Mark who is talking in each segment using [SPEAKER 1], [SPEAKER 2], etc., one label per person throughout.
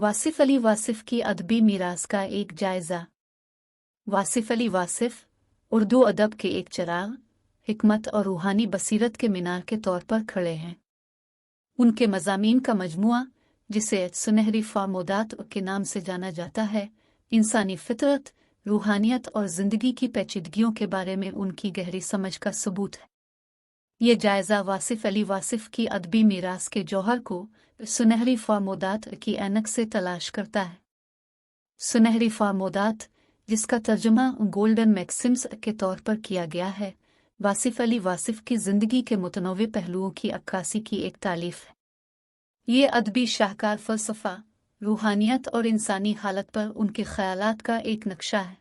[SPEAKER 1] वासिफ अली वासिफ की अदबी मीरास का एक जायज़ा। वासिफ अली वासिफ उर्दू अदब के एक चिराग, हिकमत और रूहानी बसीरत के मीनार के तौर पर खड़े हैं। उनके मज़ामीन का मजमुआ, जिसे सुनहरी फ़ार्मोदात के नाम से जाना जाता है, इंसानी फितरत, रूहानियत और ज़िंदगी की पेचीदगियों के बारे में उनकी गहरी समझ का सबूत है। ये जायज़ा वासिफ अली वासिफ की अदबी मीरास के जौहर को सुनहरी फ़ार्मोदात की ऐनक से तलाश करता है। सुनहरी फ़ार्मोदात, जिसका तर्जुमा गोल्डन मैक्सिम्स के तौर पर किया गया है, वासिफ अली वासिफ की ज़िंदगी के मुतनव्वे पहलुओं की अक्कासी की एक तालीफ है। ये अदबी शाहकार फ़लसफ़ा, रूहानियत और इंसानी हालत पर उनके ख़यालात का एक नक्शा है।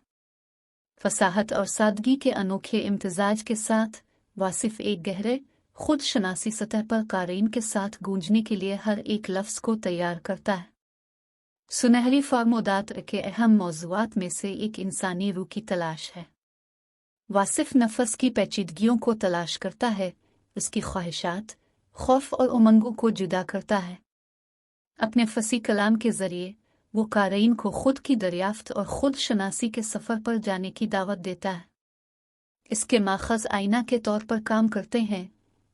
[SPEAKER 1] फ़साहत और सादगी के अनोखे इम्तिज़ाज के साथ वासिफ एक गहरे खुद शनासी सतह पर क़ारीन के साथ गूंजने के लिए हर एक लफ्ज़ को तैयार करता है। सुनहरी फ़ार्मोदात के अहम मौज़ूआत में से एक इंसानी रूह की तलाश है। वासिफ नफ़स की पेचीदगियों को तलाश करता है, उसकी ख्वाहिशात, खौफ और उमंगों को जुदा करता है। अपने फसी कलाम के ज़रिए वो क़ारीन को खुद की दरियाफ्त और खुद शनासी के सफ़र पर जाने की दावत देता है। इसके माख़ज़ आईना के तौर पर काम करते हैं,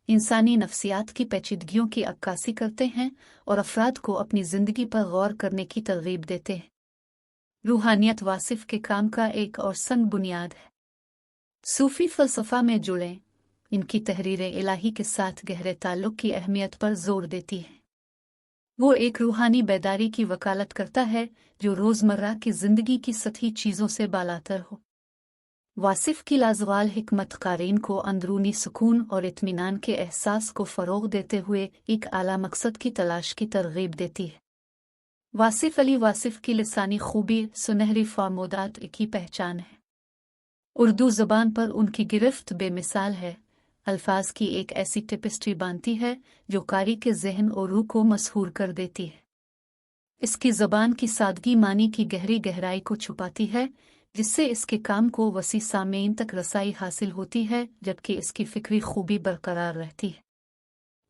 [SPEAKER 1] इंसानी नफ्सियात की पेचीदगियों की अक्कासी करते हैं और अफ़राद को अपनी ज़िंदगी पर गौर करने की तरग़ीब देते हैं। रूहानियत वासिफ के काम का एक और संग बुनियाद है। सूफ़ी फ़लसफ़ा में जुड़ें, इनकी तहरीरें इलाही के साथ गहरे ताल्लुक़ की अहमियत पर ज़ोर देती हैं। वो एक रूहानी बेदारी की वकालत करता है जो रोज़मर्रा की ज़िंदगी की सतही चीज़ों से बालातर हो। वासिफ की लाज़वाल हिकमत क़ारीन को अंदरूनी सुकून और इत्मीनान के एहसास को फ़रोग़ देते हुए एक आला मकसद की तलाश की तरग़ीब देती है। वासिफ अली वासिफ की लिसानी खूबी सुनहरी फ़ार्मोदात की पहचान है। उर्दू ज़बान पर उनकी गिरफ्त बेमिसाल है। अल्फाज की एक ऐसी टेपिस्ट्री बांधती है जो कारी के ज़हन और रूह को मसहूर कर देती है। इसकी ज़बान की सादगी मानी की गहरी गहराई को छुपाती है, जिससे इसके काम को वसी सामेन तक रसाई हासिल होती है, जबकि इसकी फ़िक्री खूबी बरकरार रहती है।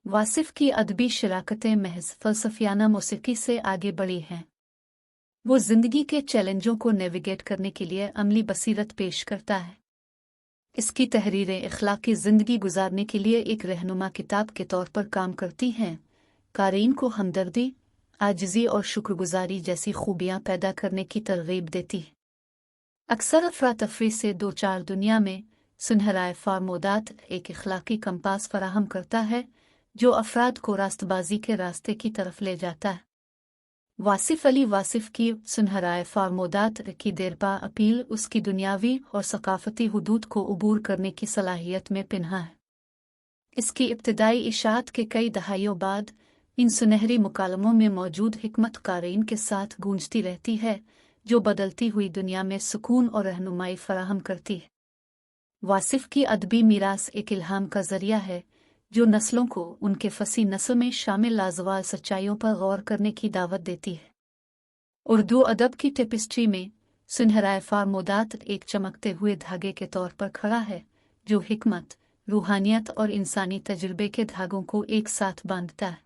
[SPEAKER 1] वासिफ की अदबी शराकतें महज फ़लसफ़ियाना मौसीक़ी से आगे बढ़ी हैं। वो ज़िंदगी के चैलेंजों को नेविगेट करने के लिए अमली बसीरत पेश करता है। इसकी तहरीरें इख़्लाक़ी ज़िंदगी गुजारने के लिए एक रहनुमा किताब के तौर पर काम करती हैं, क़ारीन को हमदर्दी, आजिज़ी और शुक्रगुज़ारी जैसी खूबियाँ पैदा करने की तरग़ीब देती है। अक्सर अफ़रा-तफ़री से दो चार दुनिया में सुनहराए फ़ार्मोदात एक इख़्लाक़ी कंपास फ़राहम करता है जो अफ़राद को रास्तबाज़ी के रास्ते की तरफ ले जाता है। वासिफ अली वासिफ की सुनहराए फ़ार्मोदात की देरपा अपील उसकी दुनियावी और सक़ाफ़ती हुदूद को उबूर करने की सलाहियत में पिन्हा है। इसकी इब्तिदाई इशाअत के कई दहाइयों बाद इन सुनहरी मुकालमों में मौजूद हिकमत क़ारीन के साथ गूंजती रहती है, जो बदलती हुई दुनिया में सुकून और रहनुमाई फ़राहम करती है। वासिफ की अदबी मीरास एक इल्हाम का ज़रिया है जो नस्लों को उनके फसी नस्ल में शामिल लाज़वाल सच्चाइयों पर गौर करने की दावत देती है। उर्दू अदब की टेपिस्ट्री में सुनहराए फ़ार्मोदात एक चमकते हुए धागे के तौर पर खड़ा है, जो हिकमत, रूहानियत और इंसानी तजुर्बे के धागों को एक साथ बांधता है।